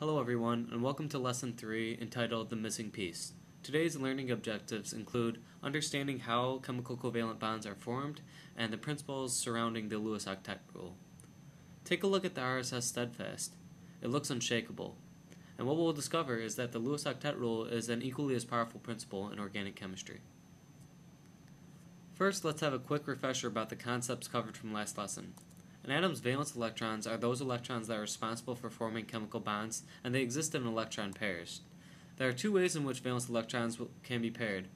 Hello everyone, and welcome to Lesson 3 entitled The Missing Piece. Today's learning objectives include understanding how chemical covalent bonds are formed and the principles surrounding the Lewis octet rule. Take a look at the RSS Steadfast. It looks unshakable. And what we'll discover is that the Lewis octet rule is an equally as powerful principle in organic chemistry. First, let's have a quick refresher about the concepts covered from last lesson. An atom's valence electrons are those electrons that are responsible for forming chemical bonds, and they exist in electron pairs. There are two ways in which valence electrons can be paired,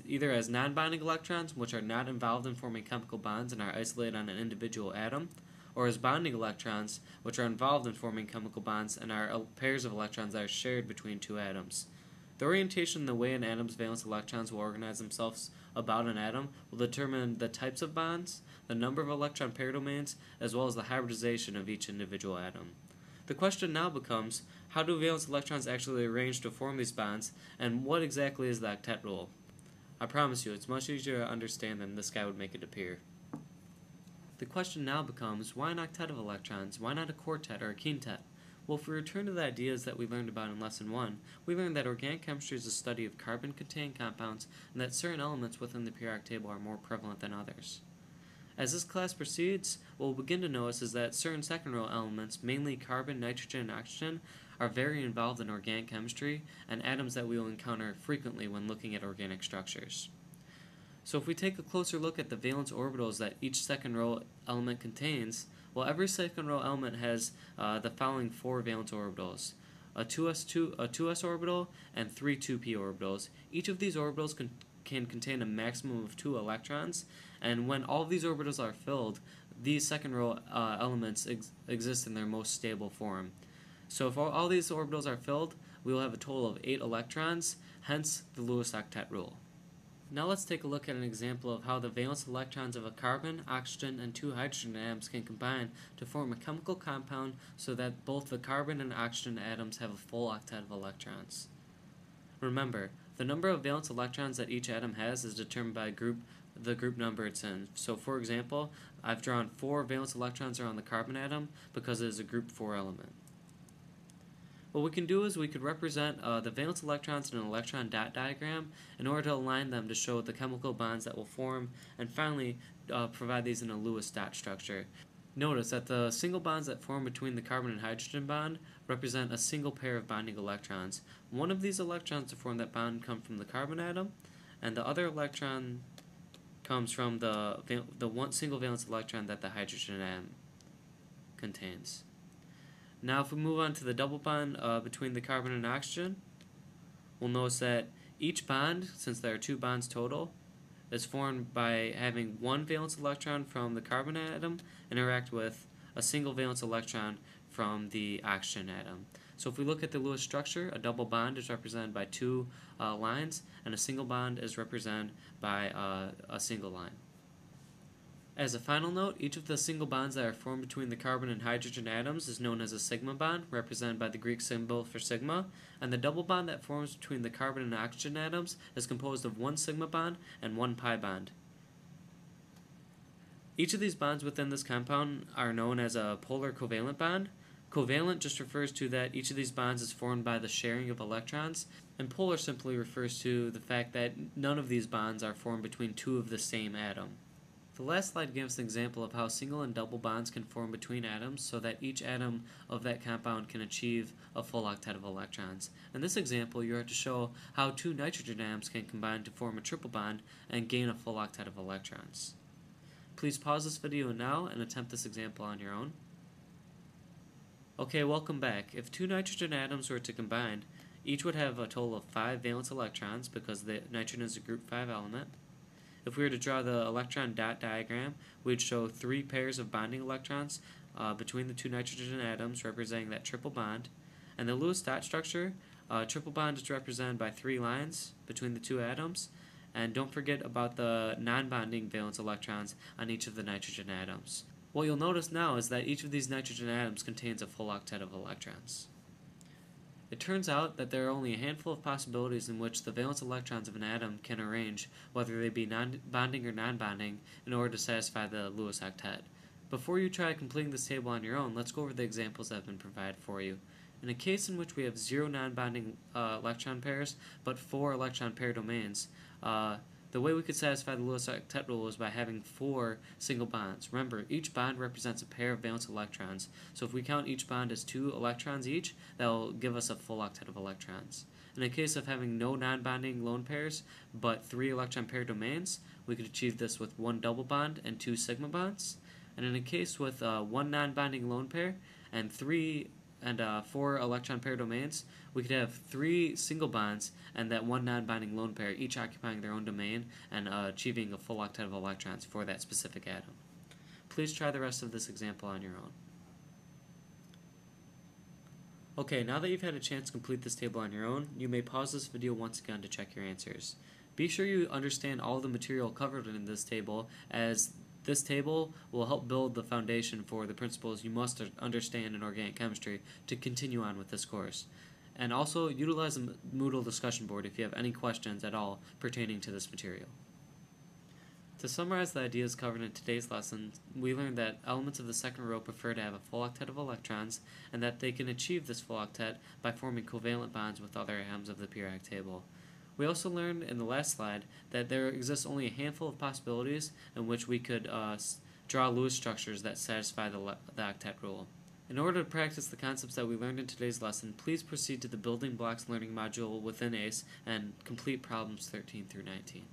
either as non-bonding electrons, which are not involved in forming chemical bonds and are isolated on an individual atom, or as bonding electrons, which are involved in forming chemical bonds and are pairs of electrons that are shared between two atoms. The orientation and the way an atom's valence electrons will organize themselves about an atom will determine the types of bonds, the number of electron pair domains, as well as the hybridization of each individual atom. The question now becomes, how do valence electrons actually arrange to form these bonds, and what exactly is the octet rule? I promise you, it's much easier to understand than this guy would make it appear. The question now becomes, why an octet of electrons? Why not a quartet or a quintet? Well, if we return to the ideas that we learned about in Lesson 1, we learned that organic chemistry is a study of carbon-containing compounds and that certain elements within the periodic table are more prevalent than others. As this class proceeds, what we'll begin to notice is that certain second-row elements, mainly carbon, nitrogen, and oxygen, are very involved in organic chemistry and atoms that we will encounter frequently when looking at organic structures. So if we take a closer look at the valence orbitals that each second-row element contains, well, every second-row element has the following four valence orbitals: a 2s orbital and three 2p orbitals. Each of these orbitals can contain a maximum of 2 electrons, and when all of these orbitals are filled, these second-row elements exist in their most stable form. So if all these orbitals are filled, we will have a total of 8 electrons, hence the Lewis octet rule. Now let's take a look at an example of how the valence electrons of a carbon, oxygen, and 2 hydrogen atoms can combine to form a chemical compound so that both the carbon and oxygen atoms have a full octet of electrons. Remember, the number of valence electrons that each atom has is determined by the group number it's in. So for example, I've drawn 4 valence electrons around the carbon atom because it is a group 4 element. What we can do is we could represent the valence electrons in an electron dot diagram in order to align them to show the chemical bonds that will form, and finally provide these in a Lewis dot structure. Notice that the single bonds that form between the carbon and hydrogen bond represent a single pair of bonding electrons. One of these electrons to form that bond comes from the carbon atom, and the other electron comes from the one single valence electron that the hydrogen atom contains. Now if we move on to the double bond between the carbon and oxygen, we'll notice that each bond, since there are 2 bonds total, is formed by having one valence electron from the carbon atom interact with a single valence electron from the oxygen atom. So if we look at the Lewis structure, a double bond is represented by 2 lines, and a single bond is represented by a single line. As a final note, each of the single bonds that are formed between the carbon and hydrogen atoms is known as a sigma bond, represented by the Greek symbol for sigma, and the double bond that forms between the carbon and oxygen atoms is composed of 1 sigma bond and 1 pi bond. Each of these bonds within this compound are known as a polar covalent bond. Covalent just refers to that each of these bonds is formed by the sharing of electrons, and polar simply refers to the fact that none of these bonds are formed between 2 of the same atom. The last slide gives an example of how single and double bonds can form between atoms so that each atom of that compound can achieve a full octet of electrons. In this example, you are to show how 2 nitrogen atoms can combine to form a triple bond and gain a full octet of electrons. Please pause this video now and attempt this example on your own. Okay, welcome back. If 2 nitrogen atoms were to combine, each would have a total of 5 valence electrons because the nitrogen is a group 5 element. If we were to draw the electron dot diagram, we'd show 3 pairs of bonding electrons between the 2 nitrogen atoms representing that triple bond. And the Lewis dot structure, triple bond is represented by 3 lines between the 2 atoms. And don't forget about the non-bonding valence electrons on each of the nitrogen atoms. What you'll notice now is that each of these nitrogen atoms contains a full octet of electrons. It turns out that there are only a handful of possibilities in which the valence electrons of an atom can arrange, whether they be bonding or non-bonding, in order to satisfy the Lewis octet. Before you try completing this table on your own, let's go over the examples that have been provided for you. In a case in which we have 0 non-bonding electron pairs, but 4 electron pair domains, the way we could satisfy the Lewis octet rule is by having 4 single bonds. Remember, each bond represents a pair of valence electrons, so if we count each bond as 2 electrons each, that will give us a full octet of electrons. In a case of having no non-bonding lone pairs, but 3 electron pair domains, we could achieve this with 1 double bond and 2 sigma bonds. And in a case with 1 non-bonding lone pair and 4 electron pair domains, we could have 3 single bonds and that 1 non-bonding lone pair, each occupying their own domain and achieving a full octet of electrons for that specific atom. Please try the rest of this example on your own. Okay, now that you've had a chance to complete this table on your own, you may pause this video once again to check your answers. Be sure you understand all the material covered in this table, as this table will help build the foundation for the principles you must understand in organic chemistry to continue on with this course. And also, utilize the Moodle discussion board if you have any questions at all pertaining to this material. To summarize the ideas covered in today's lesson, we learned that elements of the second row prefer to have a full octet of electrons, and that they can achieve this full octet by forming covalent bonds with other atoms of the periodic table. We also learned in the last slide that there exists only a handful of possibilities in which we could draw Lewis structures that satisfy the octet rule. In order to practice the concepts that we learned in today's lesson, please proceed to the Building Blocks learning module within ACE and complete problems 13 through 19.